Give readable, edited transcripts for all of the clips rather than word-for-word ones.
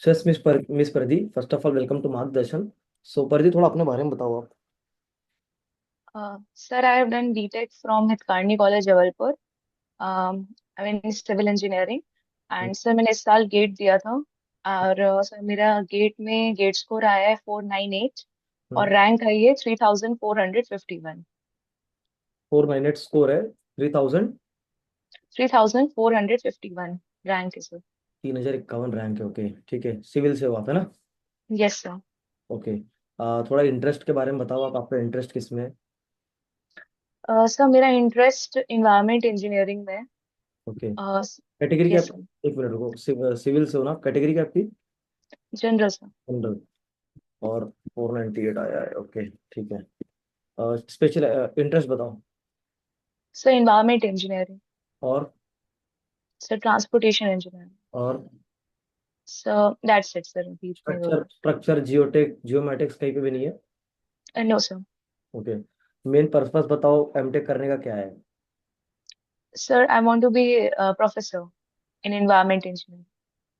Yes miss Pradi, first of all welcome to Margdarshan. So प्रदी, थोड़ा अपने बारे में बताओ आप। Sir, I have done BTech from Hitkarini college Jabalpur. I mean civil engineering. Hmm, and sir मैंने इस साल गेट दिया था। और सर मेरा गेट स्कोर आया है 498। और हम्म। रैंक आई है 3451। 498 स्कोर है, 3000। 3451 रैंक है सर। 3051 रैंक है। ओके, ठीक है। सिविल से हो आप, है ना? Yes sir. ओके। थोड़ा इंटरेस्ट के बारे में बताओ आप, आपका इंटरेस्ट किस में है? सर मेरा इंटरेस्ट इन्वायरमेंट इंजीनियरिंग में है। ओके। कैटेगरी क्या यस आपकी? सर। एक मिनट रुको, सिविल से हो ना? कैटेगरी क्या आपकी? General sir. जनरल। और 498 आया है। ओके, ठीक है। स्पेशल इंटरेस्ट बताओ। Sir environment engineering. और सर ट्रांसपोर्टेशन इंजीनियरिंग। और सर दैट्स इट सर, अभी इतने दो। स्ट्रक्चर स्ट्रक्चर जियोटेक जियोमेटिक्स कहीं पे भी नहीं है? No sir. Okay. Main purpose बताओ, एमटेक करने का क्या है? Sir, I want to be a professor in environment engineering.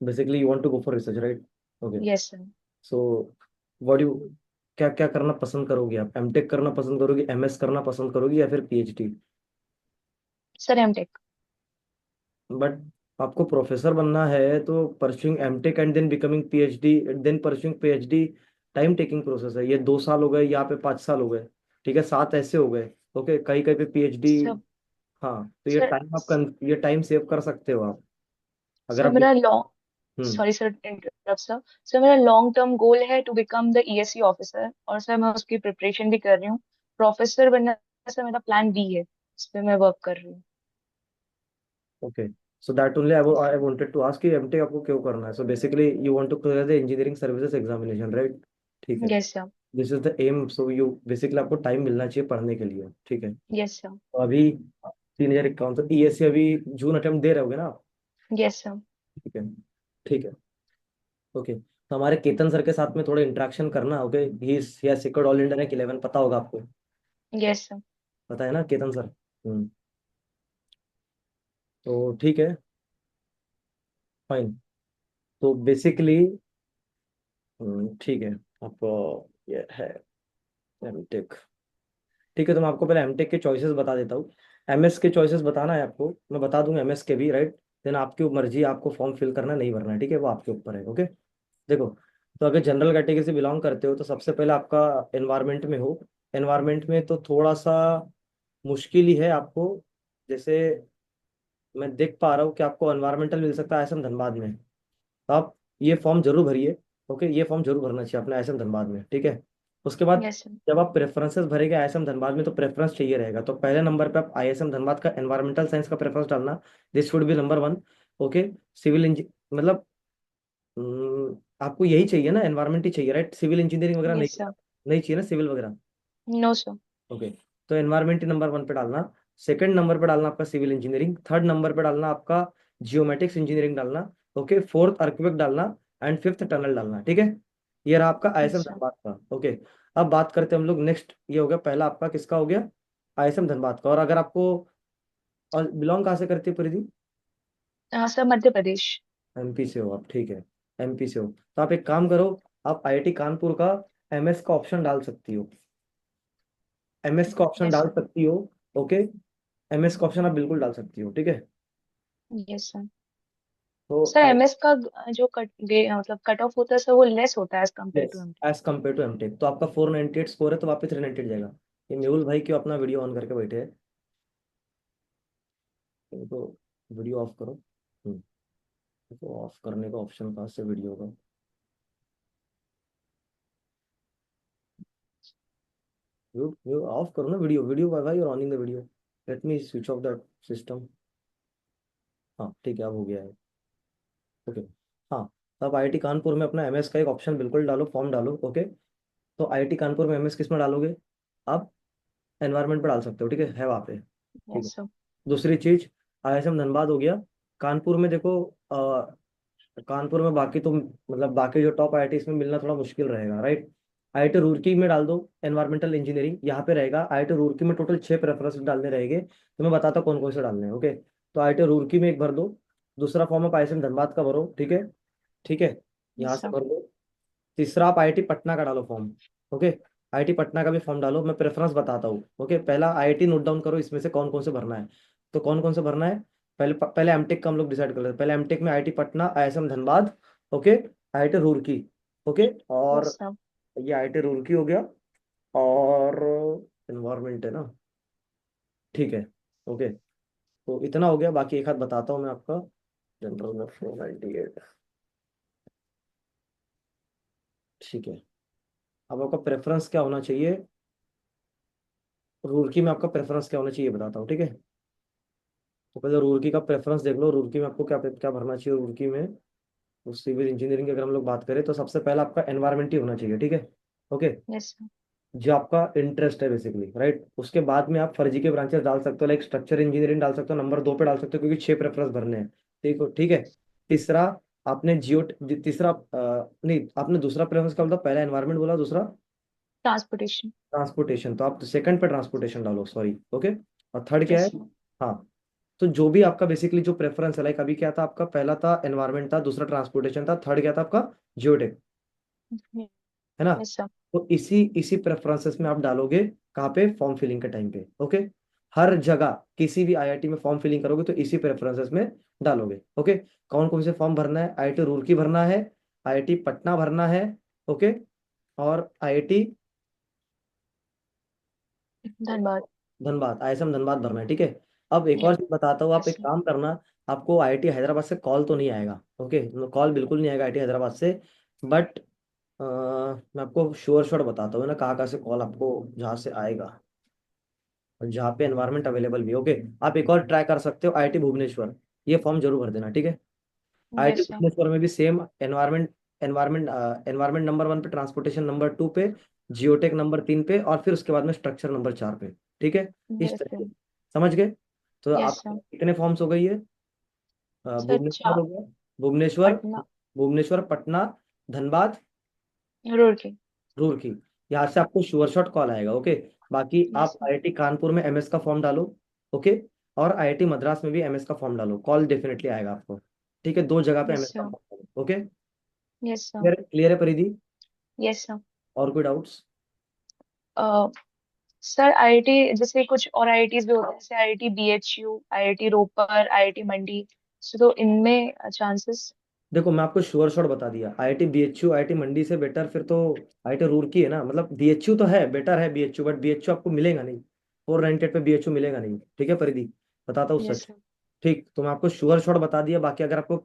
Basically you want to go for research, right? Okay. Yes, sir. So what you क्या क्या करना पसंद करोगे आप? एमटेक करना पसंद करोगे, एमएस करना पसंद करोगे, या फिर पीएचडी? Sir, M.Tech. बट आपको प्रोफेसर बनना है तो pursuing MTech and then becoming PhD, then pursuing PhD time taking process है। ये 2 साल हो गए, यहाँ पे 5 साल हो गए, ठीक है, 7 ऐसे हो गए। ओके, कहीं कहीं पे पीएचडी। Sir, हाँ, तो ये sir, टाइम आप ये टाइम सेव कर सकते हो आप, अगर sir, आप। मेरा long hmm. Sorry sir interrupt sir. Sir मेरा लॉन्ग टर्म गोल है to become the ESC officer, और सर मैं उसकी प्रिपरेशन भी कर रही हूँ। प्रोफेसर बनना सर मेरा प्लान बी है, उस पर मैं वर्क कर रही हूँ। Okay. So that only I wanted to ask, कि एमटेक आपको क्यों करना है? So basically you want to clear the engineering services examination, right? ठीक है। Yes sir. This is the aim. So you basically आपको टाइम मिलना चाहिए पढ़ने के लिए, ठीक है। Yes sir. तो अभी 3051, तो ईएससी अभी जून अटेम्प्ट दे रहे होगे ना आप? Yes sir. ठीक है, ठीक है। ओके, तो हमारे केतन सर के साथ में थोड़ा इंटरेक्शन करना। Okay, he has secured all India rank 11, पता होगा आपको? Yes sir. पता है ना केतन सर? तो ठीक है, फाइन। तो बेसिकली ठीक है। आपको ये है एमटेक। ठीक है, तो मैं आपको पहले एमटेक के चॉइसेस बता देता हूँ। एमएस के चॉइसेस बताना है आपको, मैं बता दूंगा एमएस के भी, राइट? देन आपकी मर्जी, आपको फॉर्म फिल करना नहीं भरना है, ठीक है, वो आपके ऊपर है। ओके, देखो। तो अगर जनरल कैटेगरी से बिलोंग करते हो तो सबसे पहले आपका एनवायरनमेंट में हो। एनवायरनमेंट में तो थोड़ा सा मुश्किल ही है आपको। जैसे मैं देख पा रहा हूँ कि आपको एनवायरमेंटल मिल सकता है आईएसएम धनबाद में, तो आप ये फॉर्म जरूर भरिए। ओके, ये फॉर्म जरूर भरना चाहिए अपने आईएसएम धनबाद में, ठीक है। उसके बाद यस सर। जब आप प्रेफरेंसेस भरेंगे आईएसएम धनबाद में, तो प्रेफरेंस चाहिए रहेगा, तो पहले नंबर पे आप आईएसएम धनबाद का एनवायरमेंटल साइंस का प्रेफरेंस डालना। This should be number 1। Okay. Civil इंज मतलब आपको यही चाहिए ना, एनवायरमेंट ही चाहिए, राइट? सिविल इंजीनियरिंग वगैरह नहीं? Yes sir. नहीं चाहिए ना सिविल वगैरह? No sir. ओके, तो एनवायरमेंट ही नंबर 1 पे डालना। सेकंड नंबर पे डालना आपका सिविल इंजीनियरिंग। थर्ड नंबर पे डालना आपका जियोमेटिक्स इंजीनियरिंग डालना। ओके, फोर्थ अर्थक्वेक डालना। एंड फिफ्थ टनल डालना, ठीक है। ये रहा आपका आईएसएम यस सर। धनबाद का। ओके, अब बात करते हैं हम लोग नेक्स्ट। ये हो गया पहला आपका, किसका हो गया? आईएसएम धनबाद का। और अगर आपको, और बिलोंग कहाँ से करती है परिधि? सर मध्य प्रदेश। एमपी से हो आप, ठीक है। एमपी से हो तो आप एक काम करो, आप आईआईटी कानपुर का एमएस का ऑप्शन डाल सकती हो। एमएस का ऑप्शन यस डाल सर। सकती हो। ओके, एमएस का ऑप्शन आप बिल्कुल डाल सकती हो, ठीक है। Yes sir. तो सर एमएस का जो मतलब कट ऑफ होता है सर, वो लेस होता है as compare to yes, MTech. As compare to MTech, तो आपका 498 स्कोर है, तो वापस 398 जाएगा। ये मेहुल भाई क्यों अपना वीडियो ऑन करके बैठे हैं? इनको वीडियो ऑफ करो। तो ऑफ करने का ऑप्शन कहाँ से वीडियो का? ऑफ करो ना वीडियो, वीडियो भाई, और on in the video. Let me switch off that system. हाँ, ठीक है, अब हो गया है। ओके। हाँ, तो आप आईआईटी कानपुर में अपना एमएस का एक ऑप्शन बिल्कुल डालो, फॉर्म डालो। ओके, तो आईआईटी कानपुर में एमएस किस में डालोगे? आप एनवायरनमेंट पे डाल सकते हो, ठीक है वहाँ पे। ठीक है। Yes sir. दूसरी चीज, आईएसएम धनबाद हो गया। कानपुर में देखो, कानपुर में बाकी तो मतलब बाकी जो टॉप आईआईटी इसमें मिलना थोड़ा मुश्किल रहेगा, राइट? आईआईटी रुड़की में डाल दो एनवायरमेंटल इंजीनियरिंग, यहाँ पे रहेगा। आईआईटी रुड़की में टोटल 6 प्रेफरेंस डालने रहेंगे, तो मैं बताता कौन कौन से डालने हैं। ओके, तो आईआईटी रुड़की में एक भर दो। दूसरा फॉर्म आप आईएसएम धनबाद का भरो, ठीक है। ठीक है। यहाँ यस से सर। भर दो। तीसरा आप आईआईटी पटना का डालो फॉर्म। ओके, आईआईटी पटना का भी फॉर्म डालो, मैं प्रेफरेंस बताता हूँ। ओके, पहला आईआईटी नोट डाउन करो, इसमें से कौन कौन से भरना है। तो कौन कौन से भरना है, पहले पहले एमटेक का हम लोग डिसाइड कर लेते हैं। पहले एमटेक में IIT Patna, ISM Dhanbad, okay, IIT Roorkee, okay, yes और सर। ये आईआईटी रुड़की हो गया, और इन्वायरमेंट है ना, ठीक है, ओके। तो इतना हो गया, बाकी एक हाथ बताता हूँ मैं आपका। जनरल में 498, ठीक है। अब आपका प्रेफरेंस क्या होना चाहिए, रुड़की में आपका प्रेफरेंस क्या होना चाहिए बताता हूँ, ठीक है। तो पहले रुड़की का प्रेफरेंस देख लो, रुड़की में आपको क्या क्या भरना चाहिए रुड़की में। तो सिविल इंजीनियरिंग की अगर हम लोग बात करें तो सबसे पहला आपका एनवायरमेंट ही होना चाहिए, ठीक है, ओके। Yes sir. जो आपका इंटरेस्ट है बेसिकली, राइट। उसके बाद में आप फर्जी के ब्रांचेस डाल सकते हो, लाइक स्ट्रक्चर इंजीनियरिंग डाल सकते हो, नंबर 2 पे डाल सकते हो, क्योंकि 6 प्रेफरेंस भरने हैं, ठीक हो, ठीक है। तीसरा, आपने जियो, तीसरा नहीं, आपने दूसरा प्रेफरेंस क्या बोला, पहला एनवायरमेंट बोला, दूसरा ट्रांसपोर्टेशन। ट्रांसपोर्टेशन, तो आप सेकंड पे ट्रांसपोर्टेशन डालो, सॉरी, ओके। और थर्ड क्या यस है, सर। हाँ। तो जो भी आपका बेसिकली जो प्रेफरेंस है, लाइक अभी क्या था आपका, पहला था एनवायरमेंट था, दूसरा ट्रांसपोर्टेशन था, थर्ड क्या था आपका, जियोटेक, है ना। Yes sir. तो इसी इसी प्रेफरेंसेस में आप डालोगे, कहाँ पे, फॉर्म फिलिंग के टाइम पे, ओके। हर जगह किसी भी आईआईटी में फॉर्म फिलिंग करोगे तो इसी प्रेफरेंसेस में डालोगे, ओके। कौन कौन से फॉर्म भरना है, आईआईटी रुड़की भरना है, आईआईटी पटना भरना है, ओके, और आईआईटी धन्यवाद। धनबाद, आईएसएम धनबाद भरना है, ठीक है। अब एक और चीज बताता हूँ, आप यस एक सर। काम करना, आपको आईआईटी हैदराबाद से कॉल तो नहीं आएगा, ओके, कॉल बिल्कुल नहीं आएगा आईआईटी हैदराबाद से। बट मैं आपको श्योर श्योर बताता हूँ ना, कहाँ कहाँ से कॉल आपको जहाँ से आएगा, और जहाँ पे एनवायरनमेंट अवेलेबल भी, ओके। आप एक और ट्राई कर सकते हो, आईआईटी भुवनेश्वर, ये फॉर्म जरूर भर देना, ठीक है। IIT yes sir. भुवनेश्वर में भी सेम एनवायरनमेंट, एनवायरनमेंट नंबर 1 पे, ट्रांसपोर्टेशन नंबर 2 पे, जियोटेक नंबर 3 पे, और फिर उसके बाद में स्ट्रक्चर नंबर 4 पे, ठीक है। इस यस तरीके सर। से, समझ गए। तो यस आप सर। कितने फॉर्म्स हो गई है, सर भुवनेश्वर हो गया, भुवनेश्वर, पटना। भुवनेश्वर, पटना, धनबाद, रुड़की। रुड़की, यहाँ से आपको श्योर शॉट कॉल आएगा, ओके। बाकी यस आप सर। आईआईटी कानपुर में एमएस का फॉर्म डालो, ओके, और आईआईटी मद्रास में भी एमएस का फॉर्म डालो, कॉल डेफिनेटली आएगा आपको, ठीक है। 2 जगह पे यस एमएस का सर। फॉर्म डालो, okay. Yes sir. Clear, clear है परिधि, यस सर। और कोई डाउट्स। सर आईआईटी जैसे कुछ और आईआईटीज भी होते हैं, जैसे IIT BHU, IIT Ropar, IIT Mandi, तो इनमें चांसेस। देखो मैं आपको श्योर शॉट बता दिया, आईआईटी बीएचयू, आईआईटी मंडी से बेटर फिर तो आईआईटी रुड़की है ना, मतलब बीएचयू तो है, बेटर है बीएचयू, बट बीएचयू आपको मिलेगा नहीं, 498 पे बीएचयू मिलेगा नहीं, ठीक है परिधि, बताता हूँ यस सच। सर। ठीक, तो मैं आपको श्योर शॉट बता दिया, बाकी अगर आपको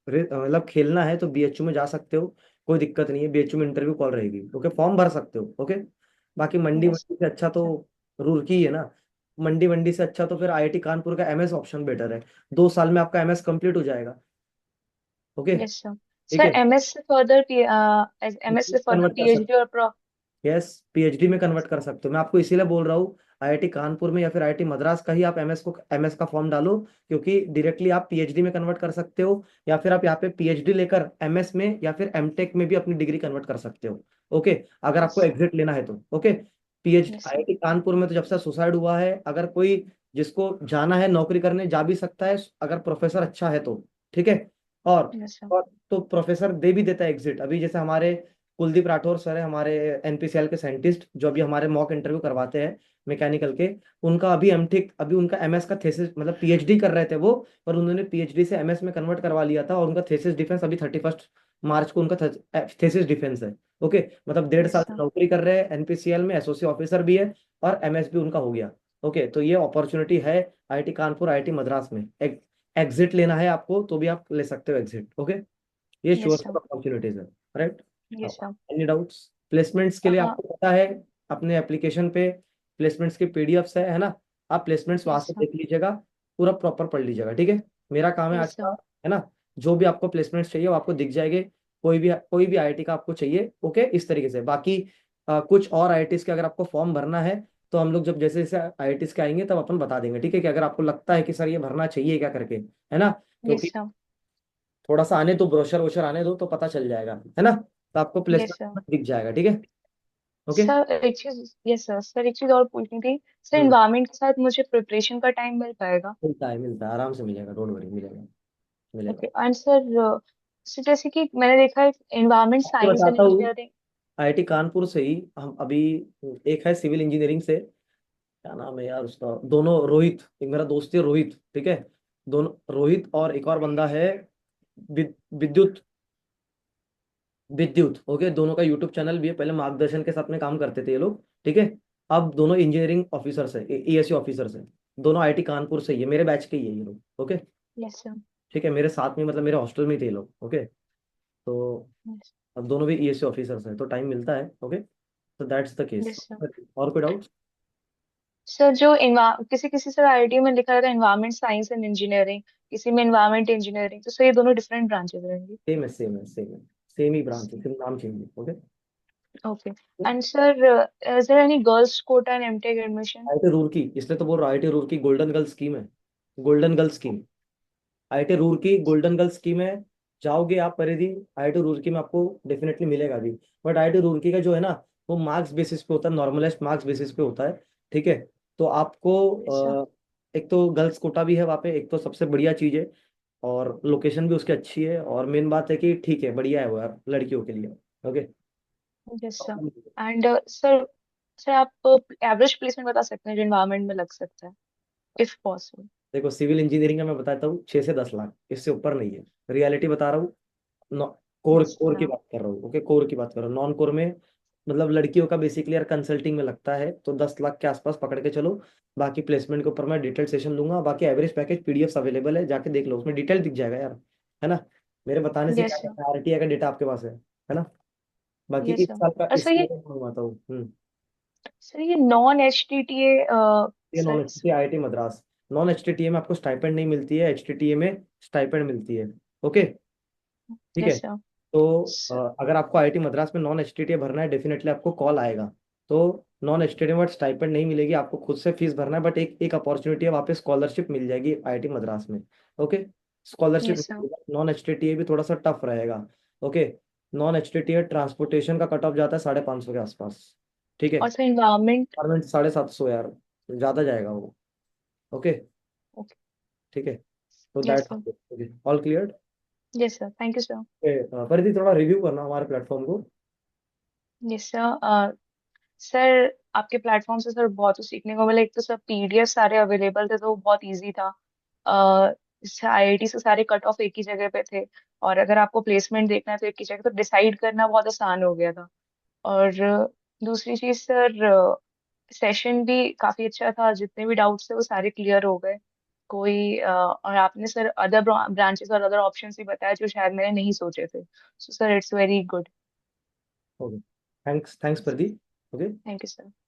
मतलब खेलना है तो बीएचयू में जा सकते हो, कोई दिक्कत नहीं है, बीएचयू में इंटरव्यू कॉल रहेगी, ओके, फॉर्म भर सकते हो, ओके। बाकी मंडी यस मंडी से अच्छा तो रुड़की ही है ना, मंडी मंडी से अच्छा तो फिर आईआईटी कानपुर का एमएस ऑप्शन बेटर है, 2 साल में आपका एमएस कंप्लीट हो जाएगा, ओके, यस सर। ठीक सर है। एमएस से फर्दर एमएस से फर्दर कन्वर्ट कर पीएचडी और प्रो। यस, पीएचडी में कन्वर्ट कर सकते हो, मैं आपको इसीलिए बोल रहा हूँ, आईआईटी कानपुर में या फिर आईआईटी मद्रास का ही आप एमएस का फॉर्म डालो, क्योंकि डायरेक्टली आप पीएचडी में कन्वर्ट कर सकते हो, या फिर आप यहाँ पे पीएचडी लेकर एमएस में या फिर एमटेक में भी अपनी डिग्री कन्वर्ट कर सकते हो, ओके, अगर यस आपको सर। एग्जिट लेना है तो, okay. PH yes sir. IIT Kanpur में तो जब से सुसाइड हुआ है, अगर कोई जिसको जाना है नौकरी करने जा भी सकता है, अगर प्रोफेसर अच्छा है तो, ठीक है। और यस सर। और तो प्रोफेसर दे भी देता है एग्जिट, अभी जैसे हमारे कुलदीप राठौर सर है, हमारे एनपीसीएल के साइंटिस्ट, जो अभी हमारे मॉक इंटरव्यू करवाते हैं मैकेनिकल के, उनका अभी एमटेक, अभी उनका एमएस का थेसिस, मतलब पीएचडी कर रहे थे वो, पर उन्होंने पीएचडी से एमएस में कन्वर्ट करवा लिया था, और उनका थेसिस डिफेंस अभी 31 मार्च को उनका थेसिस डिफेंस है, ओके। मतलब 1.5 साल यस से सर। नौकरी कर रहे हैं एनपीसीएल में, एसोसी ऑफिसर भी है, और एमएस भी उनका हो गया, ओके। तो ये अपॉर्चुनिटी है आईआईटी कानपुर, आईआईटी मद्रास में, एग्जिट लेना है आपको तो भी आप ले सकते हो एग्जिट, ओके। ये यस श्योर सर। अपॉर्चुनिटीज है, right. Yes sir. Any doubts, placements के लिए हाँ। आपको पता है, अपने एप्लीकेशन पे प्लेसमेंट्स के पीडीएफ्स है ना, आप प्लेसमेंट्स वहां यस से सर। देख लीजिएगा, पूरा प्रॉपर पढ़ लीजिएगा, ठीक है। मेरा काम है आज यस का, सर। है ना, जो भी आपको प्लेसमेंट्स चाहिए वो आपको दिख जाएंगे, कोई भी आईआईटी का आपको चाहिए, ओके, इस तरीके से। बाकी कुछ और आईआईटीज के अगर आपको फॉर्म भरना है, तो हम लोग जब जैसे जैसे आईआईटीज के आएंगे तब अपन बता देंगे, ठीक है, कि अगर आपको लगता है कि सर ये भरना चाहिए क्या करके, है ना, यस क्योंकि सर। थोड़ा सा आने दो, ब्रोशर वोशर आने दो तो पता चल जाएगा, है ना, तो आपको यस सर। प्लेसमेंट दिख जाएगा, ठीक है, ओके। सर एक चीज, यस सर, सर एक चीज और पूछनी थी। सर हम्म, इन्वायरमेंट के साथ मुझे प्रिपरेशन का टाइम मिल पाएगा? मिलता है, मिलता है, आराम से मिलेगा, डोंट वरी, मिलेगा, मिलेगा। ओके एंड सर So, जैसे कि मैंने देखा है एनवायरमेंट आपको साइंस एंड बताता हूँ, इंजीनियरिंग। आईआईटी कानपुर से ही हम अभी, एक है सिविल इंजीनियरिंग से, क्या नाम है यार उसका, दोनों रोहित, एक मेरा दोस्त है रोहित, ठीक है, दोनों रोहित, और एक और बंदा है विद्युत, विद्युत, ओके, दोनों का यूट्यूब चैनल भी है, पहले मार्गदर्शन के साथ में काम करते थे ये लोग, ठीक है। अब दोनों इंजीनियरिंग ऑफिसर्स है, ईएससी ऑफिसर्स है, दोनों आईटी कानपुर से ही है, मेरे बैच के ही है ये लोग, ओके। Yes sir. ठीक है, मेरे साथ में मतलब मेरे हॉस्टल में ही थे ये लोग, ओके। तो अब दोनों भी ईएससी ऑफिसर्स हैं, तो टाइम मिलता है, ओके। तो that's the case. Yes sir. और कोई डाउट? सर जो किसी किसी सर आईटी में लिखा रहता है एनवायरमेंट साइंस एंड इंजीनियरिंग, किसी में एनवायरमेंट इंजीनियरिंग, तो सर ये दोनों डिफरेंट ब्रांचेस रहेंगे। सेम है, सेम है, सेम है, सेम ही ब्रांच है, सिर्फ नाम चेंज है, okay. Okay. And sir is there any girls quota in MTech admission? IT Roorkee, इसलिए तो बोल रहा हूँ, IT Roorkee golden girl scheme है, golden girl scheme, IT Roorkee golden girl scheme है। जाओगे आप परिधि, आईटी रुड़की में आपको डेफिनेटली मिलेगा भी। बट आईटी रुड़की का जो है ना, वो मार्क्स बेसिस पे होता है, नॉर्मलाइज्ड मार्क्स बेसिस पे होता है, ठीक है। तो आपको सर। एक तो गर्ल्स कोटा भी है वहाँ पे, एक तो सबसे बढ़िया चीज़ है, और लोकेशन भी उसकी अच्छी है, और मेन बात है कि ठीक है, बढ़िया है वो यार लड़कियों के लिए, okay. Yes sir. And sir, sir आप एवरेज प्लेसमेंट बता सकते हैं जो एनवायरमेंट में लग सकता है, इफ पॉसिबल? देखो सिविल इंजीनियरिंग का मैं बताता हूँ, 6 से 10 लाख, इससे ऊपर नहीं है, रियलिटी बता रहा हूँ। कोर यस कोर की सर। बात कर रहा हूँ, ओके, कोर की बात कर रहा हूँ, नॉन कोर में मतलब लड़कियों का बेसिकली यार कंसल्टिंग में लगता है, तो 10 लाख के आसपास पकड़ के चलो। बाकी प्लेसमेंट के ऊपर मैं डिटेल सेशन दूंगा, बाकी एवरेज पैकेज पीडीएफ अवेलेबल है, जाके देख लो, उसमें डिटेल दिख जाएगा यार, है ना। मेरे बताने से क्या यस सर। आरटीआई का डेटा आपके पास है ना। बाकी यस इस सर। साल का, और इस सर साल ये, का मैं मंगवाता हूँ। सर ये non H T T A ये non sir. H T IIT Madras, non H T में आपको स्टाइपेंड नहीं मिलती है, एच टी में स्टाइपेंड मिलती है, ओके, ठीक है। Yes sir. तो सर। अगर आपको आईआईटी मद्रास में नॉन एचटीटीए भरना है, डेफिनेटली आपको कॉल आएगा। तो नॉन एचटीटीए में स्टाइपेंड नहीं मिलेगी, आपको खुद से फीस भरना है, बट एक एक अपॉर्चुनिटी है, वहाँ पे स्कॉलरशिप मिल जाएगी आईआईटी मद्रास में, okay. Scholarship, yes sir. Non HTTA भी थोड़ा सा टफ रहेगा, ओके। नॉन एचटीटीए ट्रांसपोर्टेशन का कट ऑफ जाता है 550 के आसपास, ठीक है। और सर एनवायरमेंट? गवर्नमेंट 750 यार, ज़्यादा जाएगा वो, ओके, ओके। ठीक है। तो yes that, sir. Okay, all clear. Yes sir, thank you sir. परिधि थोड़ा रिव्यू करना हमारे प्लेटफॉर्म को। Yes sir. सर आपके प्लेटफॉर्म से सर बहुत कुछ सीखने को मिला। एक तो सर पीडीएफ सारे अवेलेबल थे तो वो बहुत इजी था। आईआईटी से सारे कट ऑफ एक ही जगह पे थे, और अगर आपको प्लेसमेंट देखना है तो एक ही जगह, तो डिसाइड करना बहुत आसान हो गया था। और दूसरी चीज सर, सेशन भी काफी अच्छा था, जितने भी डाउट्स थे वो सारे क्लियर हो गए। कोई और आपने सर अदर ब्रांचेस और अदर ऑप्शंस भी बताया जो शायद मैंने नहीं सोचे थे। So sir it's very good. Okay, thanks thanks Pradeep, okay. Thank you sir.